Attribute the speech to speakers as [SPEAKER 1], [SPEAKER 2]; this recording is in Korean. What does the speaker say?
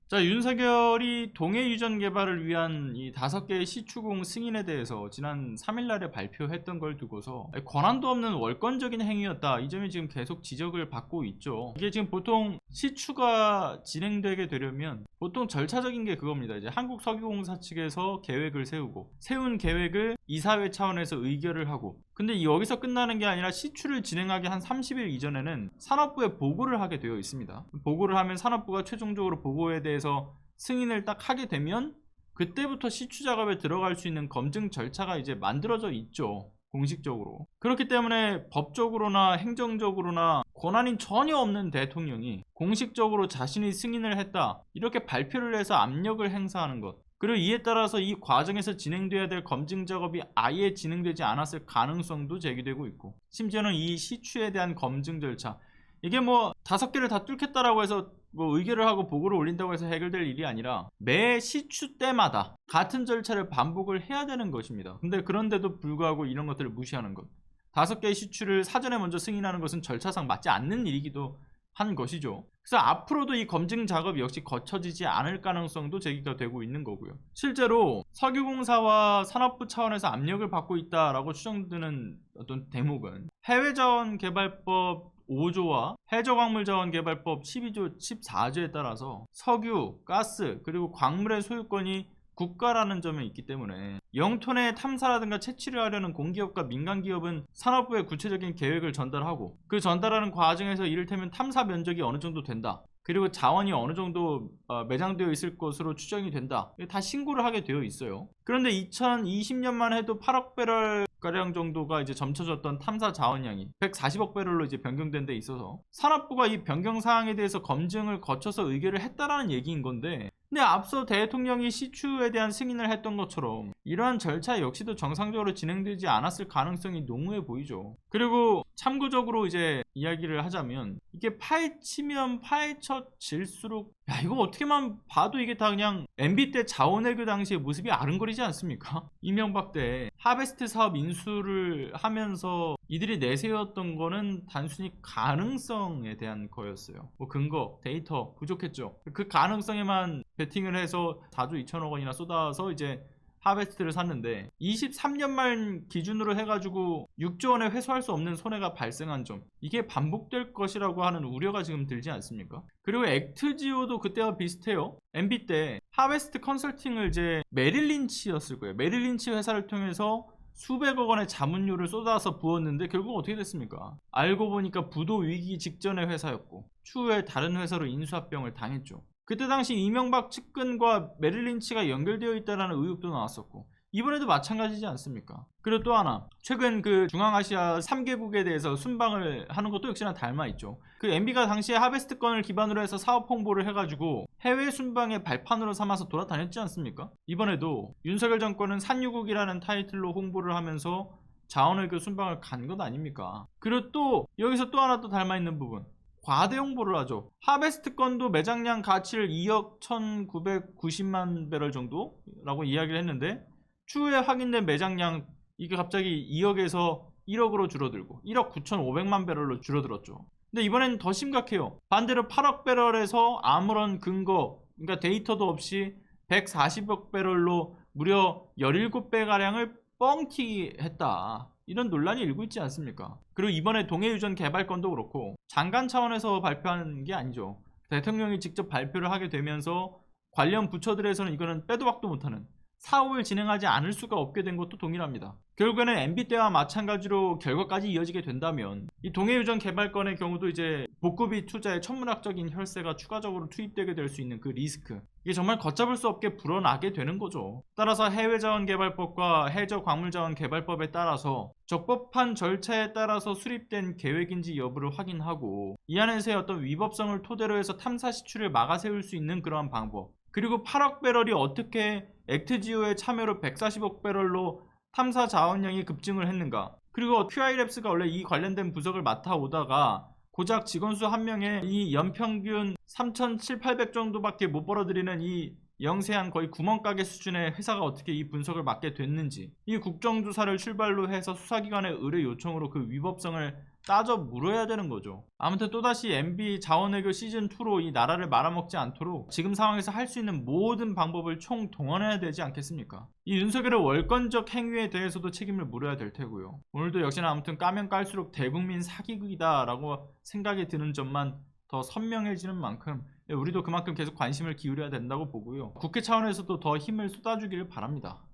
[SPEAKER 1] 자, 윤석열이 동해 유전 개발을 위한 이 5개의 시추공 승인에 대해서 지난 3일날에 발표했던 걸 두고서 권한도 없는 월권적인 행위였다, 이 점이 지금 계속 지적을 받고 있죠. 이게 지금 보통 시추가 진행되게 되려면 보통 절차적인 게 그겁니다. 이제 한국석유공사 측에서 계획을 세우고, 세운 계획을 이사회 차원에서 의결을 하고, 근데 여기서 끝나는 게 아니라 시추를 진행하기 한 30일 이전에는 산업부에 보고를 하게 되어 있습니다. 보고를 하면 산업부가 최종적으로 보고에 대해서 승인을 딱 하게 되면 그때부터 시추 작업에 들어갈 수 있는 검증 절차가 이제 만들어져 있죠, 공식적으로. 그렇기 때문에 법적으로나 행정적으로나 권한이 전혀 없는 대통령이 공식적으로 자신이 승인을 했다, 이렇게 발표를 해서 압력을 행사하는 것, 그리고 이에 따라서 이 과정에서 진행돼야 될 검증 작업이 아예 진행되지 않았을 가능성도 제기되고 있고, 심지어는 이 시추에 대한 검증 절차, 이게 뭐 5개를 다 뚫겠다라고 해서 뭐 의결을 하고 보고를 올린다고 해서 해결될 일이 아니라 매 시추 때마다 같은 절차를 반복을 해야 되는 것입니다. 근데 그런데도 불구하고 이런 것들을 무시하는 것, 5개의 시추를 사전에 먼저 승인하는 것은 절차상 맞지 않는 일이기도 한 것이죠. 그래서 앞으로도 이 검증 작업 역시 거쳐지지 않을 가능성도 제기가 되고 있는 거고요. 실제로 석유공사와 산업부 차원에서 압력을 받고 있다라고 추정되는 어떤 대목은 해외자원개발법 5조와 해저광물자원개발법 12조, 14조에 따라서 석유, 가스, 그리고 광물의 소유권이 국가라는 점에 있기 때문에 영토 내 탐사라든가 채취를 하려는 공기업과 민간기업은 산업부에 구체적인 계획을 전달하고, 그 전달하는 과정에서 이를테면 탐사 면적이 어느 정도 된다, 그리고 자원이 어느 정도 매장되어 있을 것으로 추정이 된다, 다 신고를 하게 되어 있어요. 그런데 2020년만 해도 8억 배럴 가량 정도가 이제 점쳐졌던 탐사 자원량이 140억 배럴로 이제 변경된 데 있어서 산업부가 이 변경 사항에 대해서 검증을 거쳐서 의결을 했다라는 얘기인 건데, 근데 앞서 대통령이 시추에 대한 승인을 했던 것처럼 이러한 절차 역시도 정상적으로 진행되지 않았을 가능성이 농후해 보이죠. 그리고 참고적으로 이제 이야기를 하자면, 이게 파헤치면 파헤쳐질수록 이거 어떻게만 봐도 이게 다 그냥 MB 때 자원외교 당시의 모습이 아른거리지 않습니까? 이명박 때 하베스트 사업 인수를 하면서 이들이 내세웠던 거는 단순히 가능성에 대한 거였어요. 뭐 근거, 데이터 부족했죠. 그 가능성에만 베팅을 해서 4조 2천억 원이나 쏟아서 이제 하베스트를 샀는데 23년 말 기준으로 해가지고 6조 원에 회수할 수 없는 손해가 발생한 점, 이게 반복될 것이라고 하는 우려가 지금 들지 않습니까? 그리고 액트지오도 그때와 비슷해요. MB 때 하베스트 컨설팅을 이제 메릴린치였을 거예요. 메릴린치 회사를 통해서 수백억 원의 자문료를 쏟아서 부었는데 결국 어떻게 됐습니까? 알고 보니까 부도 위기 직전의 회사였고 추후에 다른 회사로 인수합병을 당했죠. 그때 당시 이명박 측근과 메릴린치가 연결되어 있다는 의혹도 나왔었고, 이번에도 마찬가지지 않습니까? 그리고 또 하나, 최근 그 중앙아시아 3개국에 대해서 순방을 하는 것도 역시나 닮아있죠. 그 MB가 당시에 하베스트 건을 기반으로 해서 사업 홍보를 해가지고 해외 순방의 발판으로 삼아서 돌아다녔지 않습니까? 이번에도 윤석열 정권은 산유국이라는 타이틀로 홍보를 하면서 자원외교 순방을 간 것 아닙니까? 그리고 또 여기서 또 하나 또 닮아있는 부분, 과대 홍보를 하죠. 하베스트 건도 매장량 가치를 2억 1990만 배럴 정도라고 이야기를 했는데 추후에 확인된 매장량, 이게 갑자기 2억에서 1억으로 줄어들고 1억 9,500만 배럴로 줄어들었죠. 근데 이번엔 더 심각해요. 반대로 8억 배럴에서 아무런 근거, 그러니까 데이터도 없이 140억 배럴로 무려 17배가량을 뻥튀기 했다, 이런 논란이 일고 있지 않습니까? 그리고 이번에 동해유전 개발건도 그렇고 장관 차원에서 발표한 게 아니죠. 대통령이 직접 발표를 하게 되면서 관련 부처들에서는 이거는 빼도 박도 못하는 사업을 진행하지 않을 수가 없게 된 것도 동일합니다. 결국에는 MB 때와 마찬가지로 결과까지 이어지게 된다면 이 동해유전 개발건의 경우도 이제 복구비 투자에 천문학적인 혈세가 추가적으로 투입되게 될 수 있는 그 리스크, 이게 정말 걷잡을 수 없게 불어나게 되는 거죠. 따라서 해외자원개발법과 해저광물자원개발법에 따라서 적법한 절차에 따라서 수립된 계획인지 여부를 확인하고 이 안에서의 어떤 위법성을 토대로 해서 탐사 시추를 막아세울 수 있는 그러한 방법, 그리고 8억 배럴이 어떻게 액트지오의 참여로 140억 배럴로 탐사 자원량이 급증을 했는가, 그리고 QI랩스가 원래 이 관련된 부서를 맡아오다가 고작 직원 수 1명에 이 연평균 3,700, 800 정도밖에 못 벌어들이는 이 영세한 거의 구멍가게 수준의 회사가 어떻게 이 분석을 맡게 됐는지, 이 국정조사를 출발로 해서 수사기관의 의뢰 요청으로 그 위법성을 따져 물어야 되는 거죠. 아무튼 또다시 MB 자원외교 시즌2로 이 나라를 말아먹지 않도록 지금 상황에서 할 수 있는 모든 방법을 총동원해야 되지 않겠습니까? 이 윤석열의 월권적 행위에 대해서도 책임을 물어야 될 테고요. 오늘도 역시나 아무튼 까면 깔수록 대국민 사기극이다 라고 생각이 드는 점만 더 선명해지는 만큼 우리도 그만큼 계속 관심을 기울여야 된다고 보고요. 국회 차원에서도 더 힘을 쏟아주기를 바랍니다.